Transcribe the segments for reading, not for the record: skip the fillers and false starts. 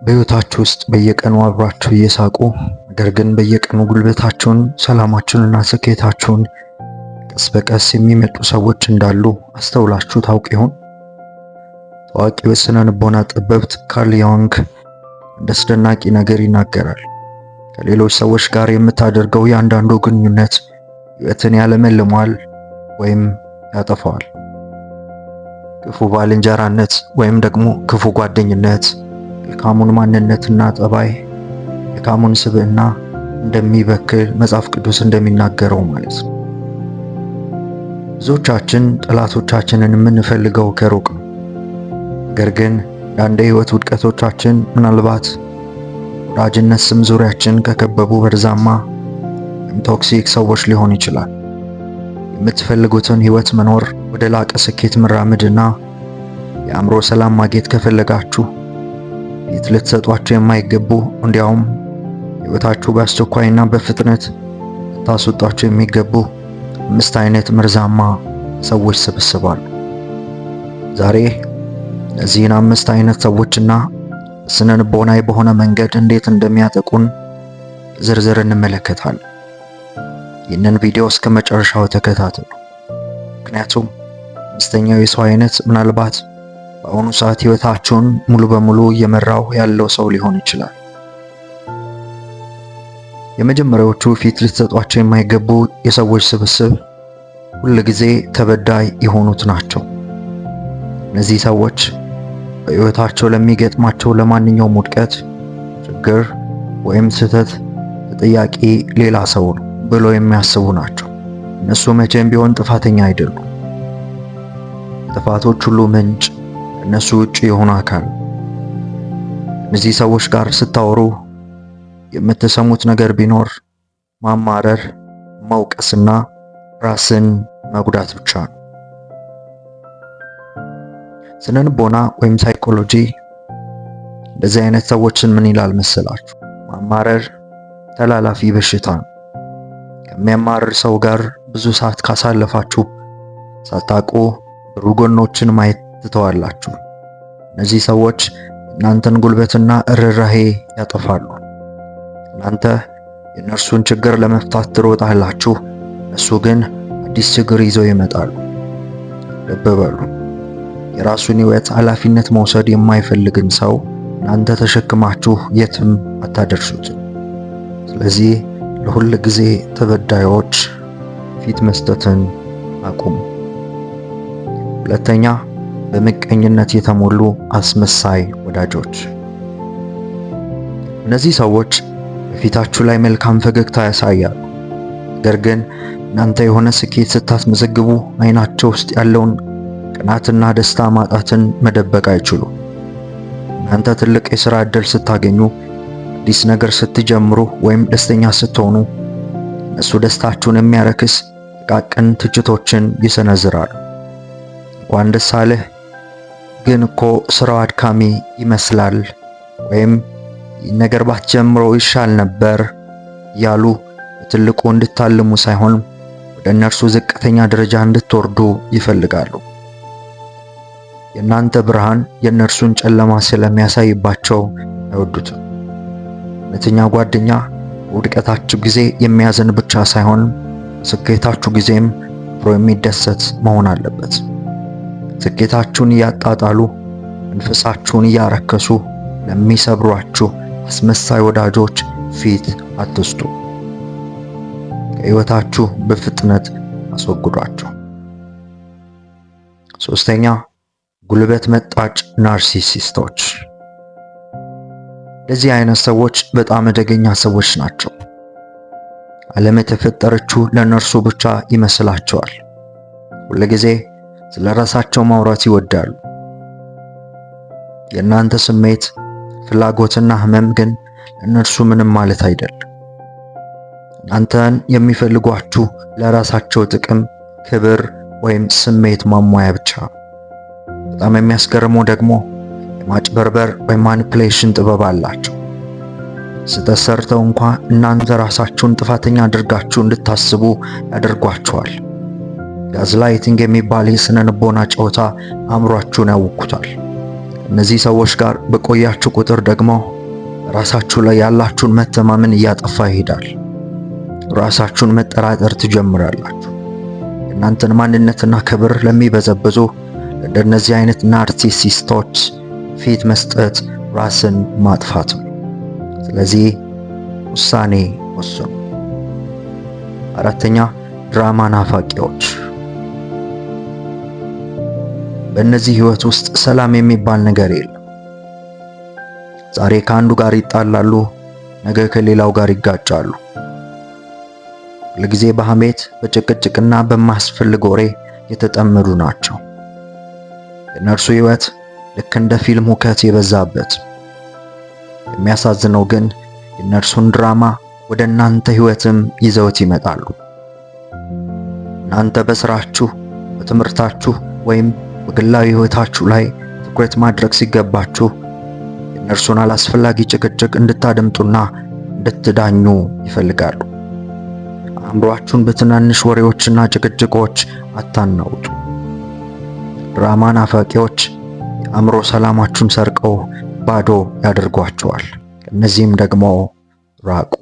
በሕይወታችሁ ውስጥ በየቀኑ አብራችሁ እየሳቁ ነገር ግን በየቀኑ ጉልበታችሁን፣ ሰላማችሁንና ስኬታችሁን ቀስ በቀስ የሚመጡ ሰዎች እንዳሉ አስተውላችሁ ታውቁ ይሆን? ታዋቂው የሥነ ልቦና ጠበብት ካርል ዩንግ እንደ አስደናቂ ነገር ይናገራል። ከሌሎች ሰዎች ጋር የምታደርገው የአንዳንዱ ግንኙነት ሕይወትን ያለመልመዋል ወይም ያጠፋዋል። ክፉ ባልንጀራነት ወይም ደግሞ ክፉ ጓደኝነት መልካሙን ማንነትና ጠባይ፣ መልካሙን ስብዕና እንደሚበክል መጽሐፍ ቅዱስ እንደሚናገረው ማለት ነው። ብዙዎቻችን ጠላቶቻችንን የምንፈልገው ከሩቅ ነው። ነገር ግን አንዳንድ የሕይወት ውድቀቶቻችን ምናልባት ወዳጅነት ስም ዙሪያችን ከከበቡ መርዛማ ወይም ቶክሲክ ሰዎች ሊሆን ይችላል። የምትፈልጉትን ሕይወት መኖር፣ ወደ ላቀ ስኬት መራመድና የአእምሮ ሰላም ማግኘት ከፈለጋችሁ ፊት ልትሰጧቸው የማይገቡ እንዲያውም ሕይወታችሁ በአስቸኳይና በፍጥነት ልታስወጧቸው የሚገቡ 5 አይነት መርዛማ ሰዎች ስብስብ አሉ። ዛሬ እነዚህን 5 አይነት ሰዎችና ስነ ልቦናዊ በሆነ መንገድ እንዴት እንደሚያጠቁን ዝርዝር እንመለከታለን። ይህንን ቪዲዮ እስከ መጨረሻው ተከታተሉ። ምክንያቱም 5ኛው የሰው አይነት ምናልባት በአሁኑ ሰዓት ሕይወታችሁን ሙሉ በሙሉ እየመራው ያለው ሰው ሊሆን ይችላል። የመጀመሪያዎቹ ፊት ልትሰጧቸው የማይገቡ የሰዎች ስብስብ ሁል ጊዜ ተበዳይ የሆኑት ናቸው። እነዚህ ሰዎች በሕይወታቸው ለሚገጥማቸው ለማንኛውም ውድቀት፣ ችግር ወይም ስህተት ተጠያቂ ሌላ ሰው ነው ብሎ የሚያስቡ ናቸው። እነሱ መቼም ቢሆን ጥፋተኛ አይደሉም። ጥፋቶች ሁሉ ምንጭ እነሱ ውጪ የሆነ አካል። እነዚህ ሰዎች ጋር ስታወሩ የምትሰሙት ነገር ቢኖር ማማረር፣ መውቀስና ራስን መጉዳት ብቻ ነው። ስነ ልቦና ወይም ሳይኮሎጂ እንደዚህ አይነት ሰዎችን ምን ይላል መሰላችሁ? ማማረር ተላላፊ በሽታ ነው። ከሚያማርር ሰው ጋር ብዙ ሰዓት ካሳለፋችሁ ሳታውቁ ብሩህ ጎኖችን ማየት ትተዋላችሁ። እነዚህ ሰዎች እናንተን ጉልበትና ርህራሄ ያጠፋሉ። እናንተ የእነርሱን ችግር ለመፍታት ትሮጣላችሁ፣ እነሱ ግን አዲስ ችግር ይዘው ይመጣሉ። ልብ በሉ፣ የራሱን ሕይወት ኃላፊነት መውሰድ የማይፈልግን ሰው እናንተ ተሸክማችሁ የትም አታደርሱትም። ስለዚህ ለሁል ጊዜ ተበዳዮች ፊት መስጠትን አቁሙ። ሁለተኛ፣ በምቀኝነት የተሞሉ አስመሳይ ወዳጆች። እነዚህ ሰዎች በፊታችሁ ላይ መልካም ፈገግታ ያሳያሉ። ነገር ግን እናንተ የሆነ ስኬት ስታስመዘግቡ ዓይናቸው ውስጥ ያለውን ቅናትና ደስታ ማጣትን መደበቅ አይችሉም። እናንተ ትልቅ የሥራ ዕድል ስታገኙ፣ አዲስ ነገር ስትጀምሩ ወይም ደስተኛ ስትሆኑ እነሱ ደስታችሁን የሚያረክስ ጥቃቅን ትችቶችን ይሰነዝራሉ። እንኳን ደስ አለህ፣ ግን እኮ ስራው አድካሚ ይመስላል፣ ወይም ይህ ነገር ባትጀምረው ይሻል ነበር እያሉ በትልቁ እንድታልሙ ሳይሆን ወደ እነርሱ ዝቅተኛ ደረጃ እንድትወርዱ ይፈልጋሉ። የእናንተ ብርሃን የእነርሱን ጨለማ ስለሚያሳይባቸው አይወዱትም። እውነተኛ ጓደኛ በውድቀታችሁ ጊዜ የሚያዝን ብቻ ሳይሆን በስኬታችሁ ጊዜም አብሮ የሚደሰት መሆን አለበት። ስኬታችሁን እያጣጣሉ መንፈሳችሁን እያረከሱ ለሚሰብሯችሁ አስመሳይ ወዳጆች ፊት አትስጡ። ከሕይወታችሁ በፍጥነት አስወግዷቸው። 3ኛ፣ ጉልበት መጣጭ ናርሲሲስቶች። እንደዚህ አይነት ሰዎች በጣም አደገኛ ሰዎች ናቸው። ዓለም የተፈጠረችው ለእነርሱ ብቻ ይመስላቸዋል። ሁልጊዜ ስለ ራሳቸው ማውራት ይወዳሉ። የእናንተ ስሜት፣ ፍላጎትና ህመም ግን ለእነርሱ ምንም ማለት አይደለም። እናንተን የሚፈልጓችሁ ለራሳቸው ጥቅም፣ ክብር ወይም ስሜት ማሟያ ብቻ። በጣም የሚያስገርመው ደግሞ የማጭበርበር ወይም ማኒፕሌሽን ጥበብ አላቸው። ስህተት ሰርተው እንኳ እናንተ ራሳችሁን ጥፋተኛ አድርጋችሁ እንድታስቡ ያደርጓችኋል። ጋዝላይቲንግ የሚባል የሥነ ልቦና ጨዋታ አእምሯችሁን ያውኩታል። እነዚህ ሰዎች ጋር በቆያችሁ ቁጥር ደግሞ ራሳችሁ ላይ ያላችሁን መተማመን እያጠፋ ይሄዳል። ራሳችሁን መጠራጠር ትጀምራላችሁ። የእናንተን ማንነትና ክብር ለሚበዘብዙ ለእንደነዚህ አይነት ናርሲሲስቶች ፊት መስጠት ራስን ማጥፋት ነው። ስለዚህ ውሳኔ ወስኑ። አራተኛ፣ ድራማ ናፋቂዎች። በእነዚህ ህይወት ውስጥ ሰላም የሚባል ነገር የለም። ዛሬ ከአንዱ ጋር ይጣላሉ፣ ነገ ከሌላው ጋር ይጋጫሉ። ለጊዜ በሐሜት በጭቅጭቅና በማስፈልግ ወሬ የተጠመዱ ናቸው። የእነርሱ ህይወት ልክ እንደ ፊልም ሁከት የበዛበት። የሚያሳዝነው ግን የእነርሱን ድራማ ወደ እናንተ ህይወትም ይዘውት ይመጣሉ። እናንተ በስራችሁ፣ በትምህርታችሁ ወይም በግላዊ ህይወታችሁ ላይ ትኩረት ማድረግ ሲገባችሁ የእነርሱን አላስፈላጊ ጭቅጭቅ እንድታደምጡና እንድትዳኙ ይፈልጋሉ። አእምሯችሁን በትናንሽ ወሬዎችና ጭቅጭቆች አታናውጡ። ድራማ ናፋቂዎች የአእምሮ ሰላማችሁን ሰርቀው ባዶ ያደርጓቸዋል። ከእነዚህም ደግሞ ራቁ።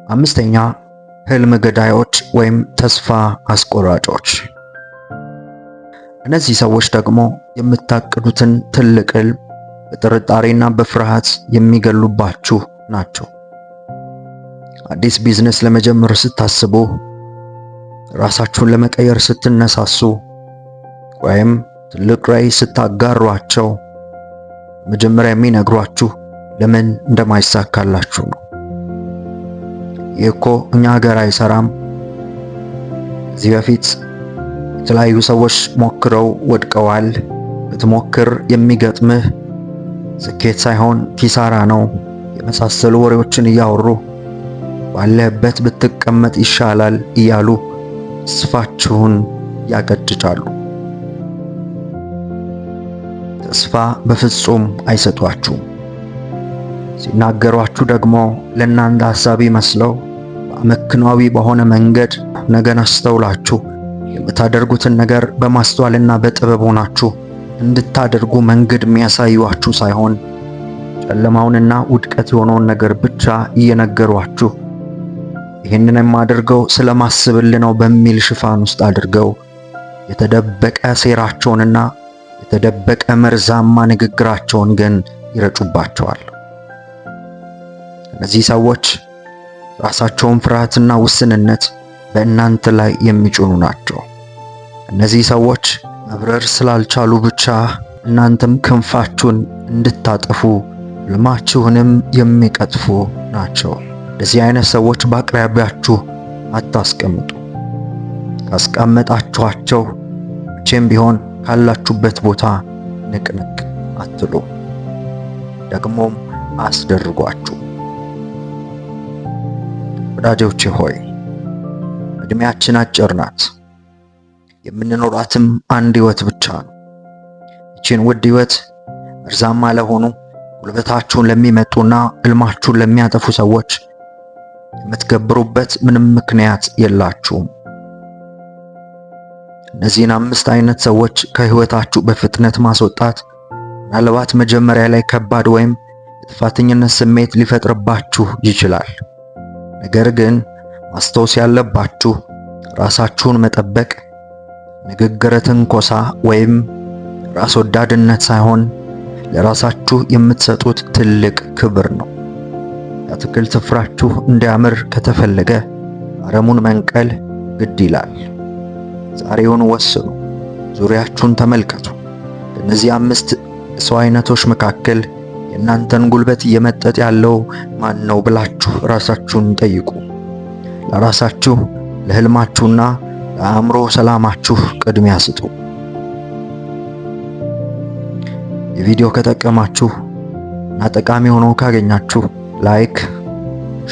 አምስተኛ፣ ህልም ገዳዮች ወይም ተስፋ አስቆራጮች። እነዚህ ሰዎች ደግሞ የምታቅዱትን ትልቅ ህልም በጥርጣሬና በፍርሃት የሚገሉባችሁ ናቸው። አዲስ ቢዝነስ ለመጀመር ስታስቡ፣ ራሳችሁን ለመቀየር ስትነሳሱ፣ ወይም ትልቅ ራዕይ ስታጋሯቸው መጀመሪያ የሚነግሯችሁ ለምን እንደማይሳካላችሁ ነው። ይህ እኮ እኛ ሀገር አይሰራም፣ ከዚህ በፊት የተለያዩ ሰዎች ሞክረው ወድቀዋል፣ ብትሞክር የሚገጥምህ ስኬት ሳይሆን ኪሳራ ነው የመሳሰሉ ወሬዎችን እያወሩ ባለህበት ብትቀመጥ ይሻላል እያሉ ተስፋችሁን ያቀጭጫሉ። ተስፋ በፍጹም አይሰጧችሁም። ሲናገሯችሁ ደግሞ ለእናንተ ሐሳቢ መስለው በአመክንዮአዊ በሆነ መንገድ ነገን አስተውላችሁ የምታደርጉትን ነገር በማስተዋልና በጥበብ ሆናችሁ እንድታደርጉ መንገድ የሚያሳዩአችሁ ሳይሆን ጨለማውንና ውድቀት የሆነውን ነገር ብቻ እየነገሯችሁ ይህንን የማደርገው ስለማስብልህ ነው በሚል ሽፋን ውስጥ አድርገው የተደበቀ ሴራቸውንና የተደበቀ መርዛማ ንግግራቸውን ግን ይረጩባቸዋል። እነዚህ ሰዎች ራሳቸውን ፍርሃትና ውስንነት በእናንተ ላይ የሚጭኑ ናቸው። እነዚህ ሰዎች መብረር ስላልቻሉ ብቻ እናንተም ክንፋችሁን እንድታጠፉ ሕልማችሁንም የሚቀጥፉ ናቸው። እንደዚህ አይነት ሰዎች በአቅራቢያችሁ አታስቀምጡ። ካስቀመጣችኋቸው መቼም ቢሆን ካላችሁበት ቦታ ንቅንቅ አትሉ፣ ደግሞም አስደርጓችሁ። ወዳጆቼ ሆይ እድሜያችን አጭር ናት። የምንኖራትም አንድ ህይወት ብቻ ነው። ይህችን ውድ ህይወት መርዛማ ለሆኑ ጉልበታችሁን ለሚመጡና ህልማችሁን ለሚያጠፉ ሰዎች የምትገብሩበት ምንም ምክንያት የላችሁም። እነዚህን 5 አይነት ሰዎች ከህይወታችሁ በፍጥነት ማስወጣት ምናልባት መጀመሪያ ላይ ከባድ ወይም የጥፋተኝነት ስሜት ሊፈጥርባችሁ ይችላል። ነገር ግን ማስታወስ ያለባችሁ ራሳችሁን መጠበቅ ንግግረ ትንኮሳ ወይም ራስ ወዳድነት ሳይሆን ለራሳችሁ የምትሰጡት ትልቅ ክብር ነው። የአትክልት ስፍራችሁ እንዲያምር ከተፈለገ አረሙን መንቀል ግድ ይላል። ዛሬውን ወስኑ። ዙሪያችሁን ተመልከቱ። ከእነዚህ 5 ሰው አይነቶች መካከል የእናንተን ጉልበት እየመጠጥ ያለው ማን ነው ብላችሁ ራሳችሁን ጠይቁ። ለራሳችሁ፣ ለህልማችሁና ለአእምሮ ሰላማችሁ ቅድሚያ ስጡ። የቪዲዮ ከጠቀማችሁ እና ጠቃሚ ሆኖ ካገኛችሁ ላይክ፣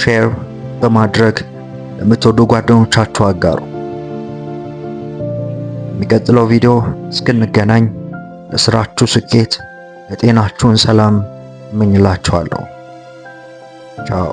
ሼር በማድረግ ለምትወዱ ጓደኞቻችሁ አጋሩ። የሚቀጥለው ቪዲዮ እስክንገናኝ ለስራችሁ ስኬት፣ ለጤናችሁን ሰላም እመኝላችኋለሁ። ቻው።